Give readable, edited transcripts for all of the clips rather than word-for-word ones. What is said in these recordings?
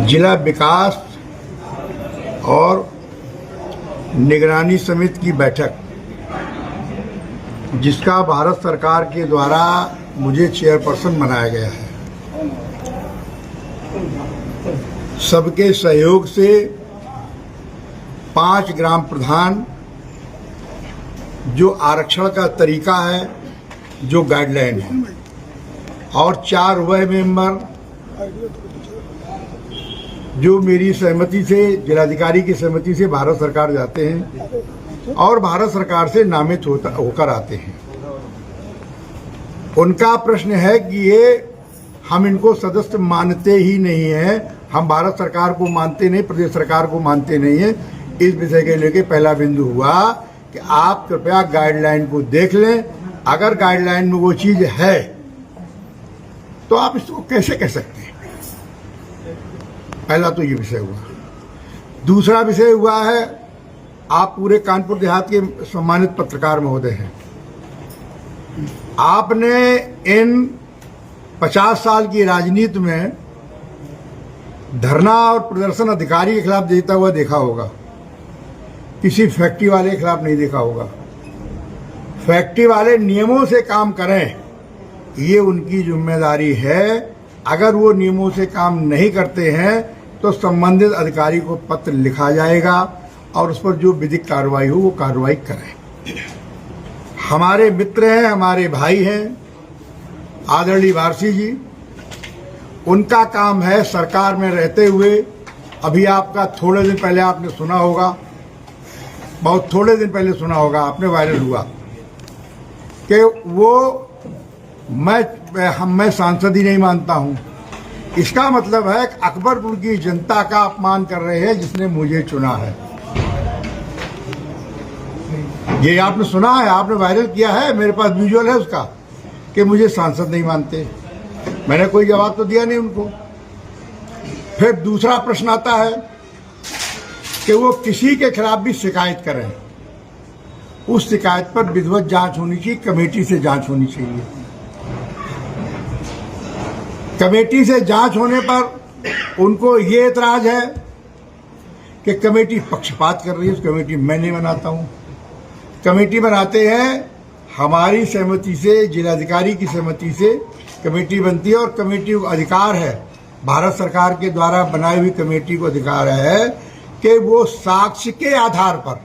जिला विकास और निगरानी समिति की बैठक, जिसका भारत सरकार के द्वारा मुझे चेयरपर्सन बनाया गया है, सबके सहयोग से 5 ग्राम प्रधान, जो आरक्षण का तरीका है, जो गाइडलाइन है, और 4 वह मेंबर जो मेरी सहमति से, जिलाधिकारी की सहमति से भारत सरकार जाते हैं और भारत सरकार से नामित होकर आते हैं। उनका प्रश्न है कि ये हम इनको सदस्य मानते ही नहीं हैं, हम भारत सरकार को मानते नहीं, प्रदेश सरकार को मानते नहीं हैं। इस विषय के लेके पहला बिंदु हुआ कि आप कृपया गाइडलाइन को देख लें, अगर गाइडलाइन में वो चीज है तो आप इसको कैसे कह सकते हैं। पहला तो ये विषय हुआ। दूसरा विषय हुआ है, आप पूरे कानपुर देहात के सम्मानित पत्रकार महोदय हैं, आपने इन 50 साल की राजनीति में धरना और प्रदर्शन अधिकारी के खिलाफ देता हुआ देखा होगा, किसी फैक्ट्री वाले के खिलाफ नहीं देखा होगा। फैक्ट्री वाले नियमों से काम करें, ये उनकी जिम्मेदारी है। अगर वो नियमों से काम नहीं करते हैं तो संबंधित अधिकारी को पत्र लिखा जाएगा और उस पर जो विधिक कार्रवाई हो वो कार्रवाई करें। हमारे मित्र हैं, हमारे भाई हैं आदरणीय वारसी जी, उनका काम है सरकार में रहते हुए, अभी आपका थोड़े दिन पहले आपने सुना होगा, बहुत थोड़े दिन पहले सुना होगा आपने, वायरल हुआ कि वो मैं सांसद ही नहीं मानता हूं। इसका मतलब है कि अकबरपुर की जनता का अपमान कर रहे हैं जिसने मुझे चुना है। ये आपने सुना है, आपने वायरल किया है, मेरे पास विजुअल है उसका, कि मुझे सांसद नहीं मानते। मैंने कोई जवाब तो दिया नहीं उनको। फिर दूसरा प्रश्न आता है कि वो किसी के खिलाफ भी शिकायत करें, उस शिकायत पर विधिवत जांच होनी चाहिए, कमेटी से जांच होनी चाहिए। कमेटी से जांच होने पर उनको ये एतराज है कि कमेटी पक्षपात कर रही है। उस कमेटी मैं नहीं बनाता हूं, कमेटी बनाते हैं हमारी सहमति से, जिलाधिकारी की सहमति से कमेटी बनती है। और कमेटी को अधिकार है, भारत सरकार के द्वारा बनाई हुई कमेटी को अधिकार है कि वो साक्ष्य के आधार पर,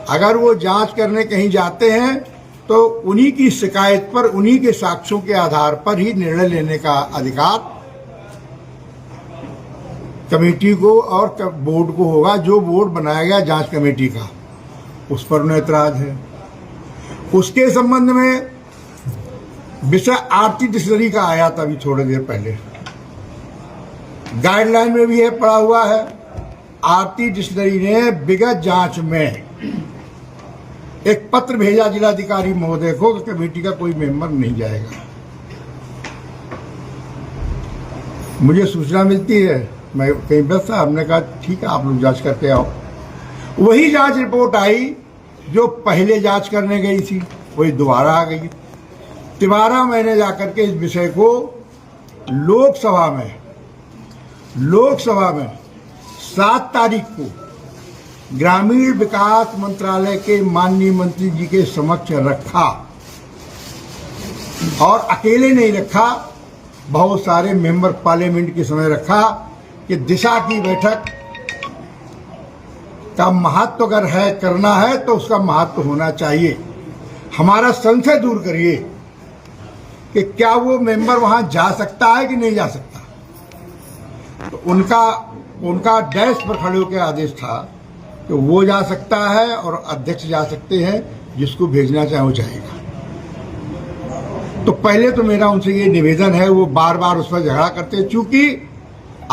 अगर वो जांच करने कहीं जाते हैं तो उन्हीं की शिकायत पर, उन्हीं के साक्ष्यों के आधार पर ही निर्णय लेने का अधिकार कमेटी को और बोर्ड को होगा। जो बोर्ड बनाया गया जांच कमेटी का, उस पर उन्हें ऐतराज है। उसके संबंध में विषय आरती डिस्टिलरी का आया था अभी थोड़ी देर पहले, गाइडलाइन में भी है, पड़ा हुआ है। आरती डिस्टिलरी ने विगत जांच में एक पत्र भेजा जिलाधिकारी महोदय को कि कमेटी का कोई मेंबर नहीं जाएगा। मुझे सूचना मिलती है, मैं कहीं व्यस्त था, हमने कहा ठीक है आप लोग जांच करके आओ। वही जांच रिपोर्ट आई जो पहले जांच करने गई थी, वही दोबारा आ गई। दोबारा मैंने जाकर के इस विषय को लोकसभा में 7 तारीख को ग्रामीण विकास मंत्रालय के माननीय मंत्री जी के समक्ष रखा, और अकेले नहीं रखा, बहुत सारे मेंबर पार्लियामेंट के समय रखा कि दिशा की बैठक का महत्व अगर है, करना है तो उसका महत्व होना चाहिए। हमारा संशय दूर करिए कि क्या वो मेंबर वहां जा सकता है कि नहीं जा सकता। तो उनका डैश पर खड़े होकर आदेश था कि वो जा सकता है और अध्यक्ष जा सकते हैं, जिसको भेजना चाहे वो जाएगा। तो पहले तो मेरा उनसे ये निवेदन है, वो बार बार उस पर झगड़ा करते हैं। चूंकि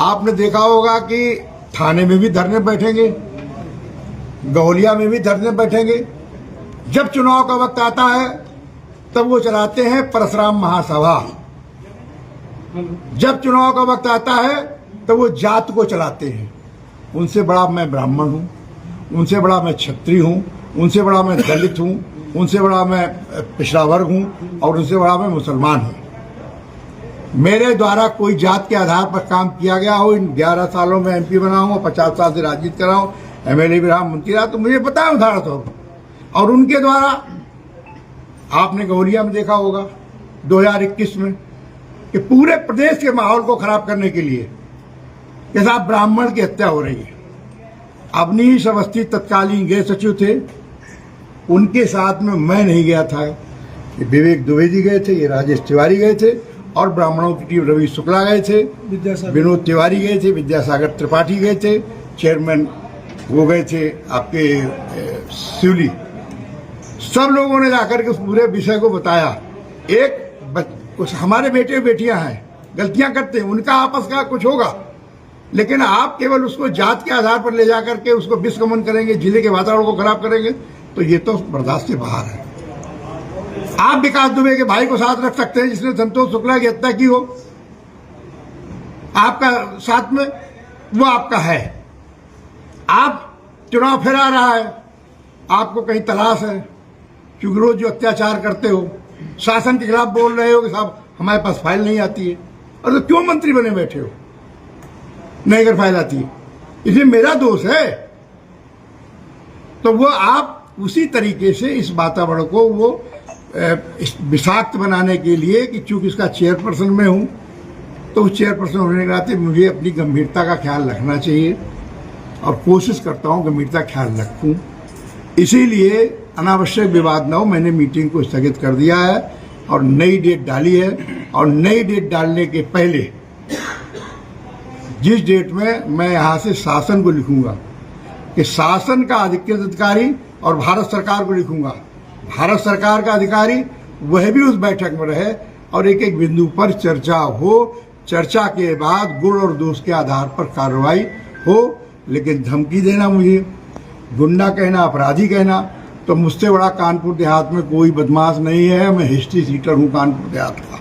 आपने देखा होगा कि थाने में भी धरने बैठेंगे, गौलिया में भी धरने बैठेंगे। जब चुनाव का वक्त आता है तब वो चलाते हैं परशुराम महासभा। जब चुनाव का वक्त आता है तो वो जात को चलाते हैं। उनसे बड़ा मैं ब्राह्मण हूँ, उनसे बड़ा मैं क्षत्रिय हूँ, उनसे बड़ा मैं दलित हूँ, उनसे बड़ा मैं पिछड़ा वर्ग हूँ और उनसे बड़ा मैं मुसलमान हूँ। मेरे द्वारा कोई जात के आधार पर काम किया गया हो, इन 11 सालों में MP बना हूँ, 50 साल से राजनीति कर रहा हूँ, MLA भी रहा, मंत्री रहा, तो मुझे पता है उदाहरण तो। और उनके द्वारा आपने गौरिया में देखा होगा 2021 में कि पूरे प्रदेश के माहौल को खराब करने के लिए कि साहब ब्राह्मण की हत्या हो रही है। अवनीश अवस्थी तत्कालीन गृह सचिव थे, उनके साथ में मैं नहीं गया था, ये विवेक द्विवेदी गए थे, ये राजेश तिवारी गए थे और ब्राह्मणों की टीम रवि शुक्ला गए थे, विनोद तिवारी गए थे, विद्यासागर त्रिपाठी गए थे, चेयरमैन वो गए थे आपके शिवली। सब लोगों ने जाकर के उस पूरे विषय को बताया। कुछ हमारे बेटे बेटियां हैं, गलतियां करते हैं, उनका आपस का कुछ होगा, लेकिन आप केवल उसको जात के आधार पर ले जाकर के उसको विस्कमन करेंगे, जिले के वातावरण को खराब करेंगे, तो ये तो बर्दाश्त से बाहर है। आप विकास दुबे के भाई को साथ रख सकते हैं जिसने संतोष शुक्ला की हत्या की हो, आपका साथ में वो आपका है। आप चुनाव फिर आ रहा है, आपको कहीं तलाश है, क्योंकि रोज जो अत्याचार करते हो, शासन के खिलाफ बोल रहे हो कि साहब हमारे पास फाइल नहीं आती है, और तो क्यों मंत्री बने बैठे हो नहीं अगर फाइल आती है, इसलिए मेरा दोष है। तो वो आप उसी तरीके से इस वातावरण को वो विषाक्त बनाने के लिए कि चूंकि इसका चेयरपर्सन में हूं, तो उस चेयरपर्सन होने के नाते मुझे अपनी गंभीरता का ख्याल रखना चाहिए और कोशिश करता हूं गंभीरता ख्याल रखूं। इसीलिए अनावश्यक विवाद न हो, मैंने मीटिंग को स्थगित कर दिया है और नई डेट डाली है। और नई डेट डालने के पहले जिस डेट में मैं यहाँ से शासन को लिखूंगा कि शासन का अधिकृत अधिकारी और भारत सरकार को लिखूंगा, भारत सरकार का अधिकारी वह भी उस बैठक में रहे और एक एक बिंदु पर चर्चा हो, चर्चा के बाद गुण और दोष के आधार पर कार्रवाई हो। लेकिन धमकी देना, मुझे गुंडा कहना, अपराधी कहना, तो मुझसे बड़ा कानपुर देहात में कोई बदमाश नहीं है। मैं हिस्ट्री सीटर हूं कानपुर देहात का।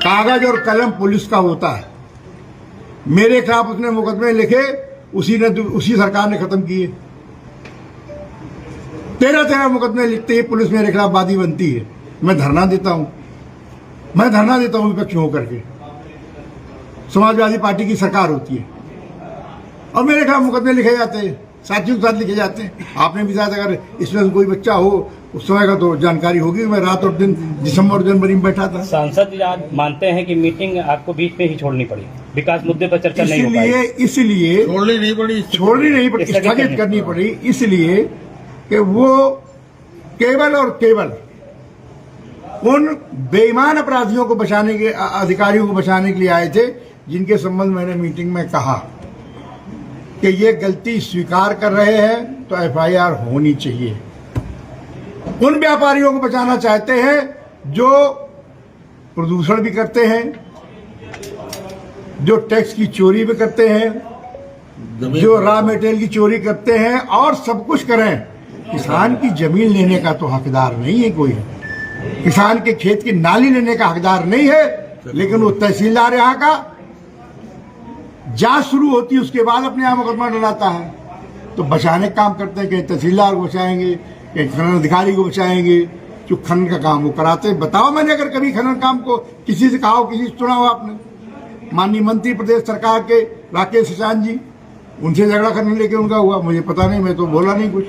कागज और कलम पुलिस का होता है। मेरे खिलाफ उसने मुकदमे लिखे, उसी सरकार ने खत्म किए। 13 मुकदमे लिखते ही पुलिस मेरे खिलाफ वादी बनती है। मैं धरना देता हूं विपक्ष होकर के। समाजवादी पार्टी की सरकार होती है और मेरे खिलाफ मुकदमे लिखे जाते हैं, साथियों के साथ लिखे जाते हैं। आपने भी शायद अगर इसमें कोई बच्चा हो उस समय का तो जानकारी होगी। मैं रात और दिन दिसंबर जनवरी में बैठा था। सांसद आज मानते हैं कि मीटिंग आपको बीच में ही छोड़नी पड़ी, विकास मुद्दे पर चर्चा नहीं हो पाई, इसलिए छोड़नी नहीं पड़ी, स्थगित करनी पड़ी, इसलिए कि वो केवल और केवल उन बेईमान अपराधियों को बचाने के, अधिकारियों को बचाने के लिए आए थे जिनके संबंध में मैंने मीटिंग में कहा कि ये गलती स्वीकार कर रहे हैं तो FIR होनी चाहिए। उन व्यापारियों को बचाना चाहते हैं जो प्रदूषण भी करते हैं, जो टैक्स की चोरी भी करते हैं, जो रॉ मटेरियल की चोरी करते हैं और सब कुछ करें। किसान की जमीन लेने का तो हकदार नहीं है कोई, किसान के खेत की नाली लेने का हकदार नहीं है, लेकिन वो तहसीलदार यहाँ का जांच शुरू होती है उसके बाद अपने यहाँ मुकदमा डलाता है। तो बचाने का काम करते हैं, कहीं तहसीलदार को बचाएंगे, कहीं खनन अधिकारी को बचाएंगे, जो खनन का काम वो कराते हैं। बताओ मैंने अगर कभी खनन काम को किसी से कहा हो, किसी से सुना हो आपने? माननीय मंत्री प्रदेश सरकार के राकेश सिचान जी, उनसे झगड़ा खनन लेके उनका हुआ, मुझे पता नहीं, मैं तो बोला नहीं कुछ।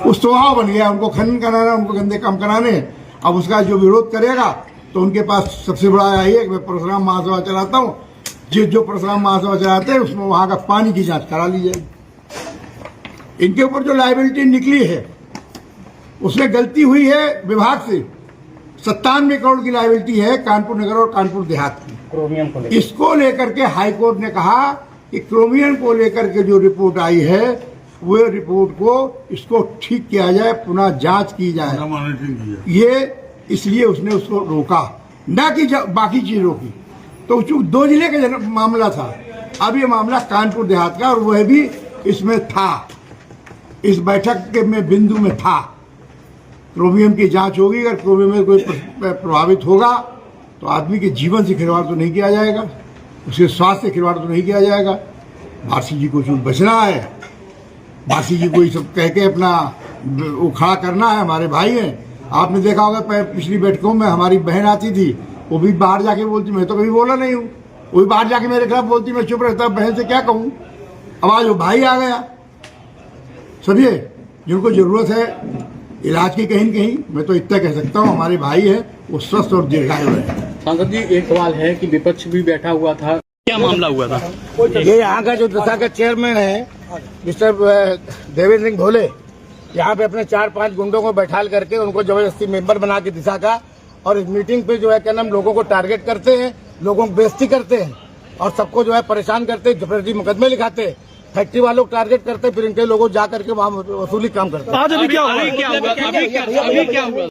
उस स्वभाव बन गया उनको खनन कराना, उनको गंदे काम कराने। अब उसका जो विरोध करेगा तो उनके पास सबसे बड़ा यही है कि मैं परशुराम महासभा चलाता हूँ, जो परशुराम महासभा चलाते हैं उसमें वहां का पानी की जांच करा ली जाएगी। इनके ऊपर जो लायबिलिटी निकली है उसमें गलती हुई है विभाग से। 97 करोड़ की लायबिलिटी है कानपुर नगर और कानपुर देहात की, क्रोमियम को लेकर। इसको लेकर के हाई कोर्ट ने कहा कि क्रोमियम को लेकर के जो रिपोर्ट आई है वो रिपोर्ट को इसको ठीक किया जाए, पुनः जांच की जाए। ये इसलिए उसने उसको रोका, ना कि बाकी चीज रोकी। तो चूंकि 2 जिले का मामला था, अब ये मामला कानपुर देहात का, और वह भी इसमें था, इस बैठक के में बिंदु में था। क्रोमियम की जांच होगी, अगर क्रोमियम में कोई प्रभावित होगा तो आदमी के जीवन से खिलवाड़ तो नहीं किया जाएगा, उसके स्वास्थ्य से खिलवाड़ तो नहीं किया जाएगा। बासी जी को चूक बचना है, बासी जी को ये सब कह के अपना वो खड़ा करना है। हमारे भाई हैं, आपने देखा होगा पिछली बैठकों में हमारी बहन आती थी, वो भी बाहर जाके बोलती, मैं तो कभी बोला नहीं हूँ, वो भी बाहर जाके मेरे खिलाफ बोलती, मैं चुप रहता, बहन से क्या कहूँ। अब आज वो भाई आ गया, समझिए, जिनको जरूरत है इलाज की कहीं न कहीं, मैं तो इतना कह सकता हूँ हमारे भाई है वो स्वस्थ और दीर्घायु है। सांसद जी, एक सवाल है कि विपक्ष भी बैठा हुआ था, क्या मामला हुआ था? ये यहाँ का जो दशा का चेयरमैन है मिस्टर देवेंद्र सिंह भोले, यहाँ पे अपने 4-5 गुंडों को बैठाल करके उनको जबरदस्ती मेंबर बना के दिशा का, और इस मीटिंग पे जो है क्या नाम लोगों को टारगेट करते हैं, लोगों को बेइज्जती करते हैं और सबको जो है परेशान करते हैं, जबरदस्ती मुकदमे लिखाते हैं, फैक्ट्री वालों को टारगेट करते हैं, फिर इनके लोगों जा करके वहाँ वसूली काम करते हैं। अभी क्या हुआ?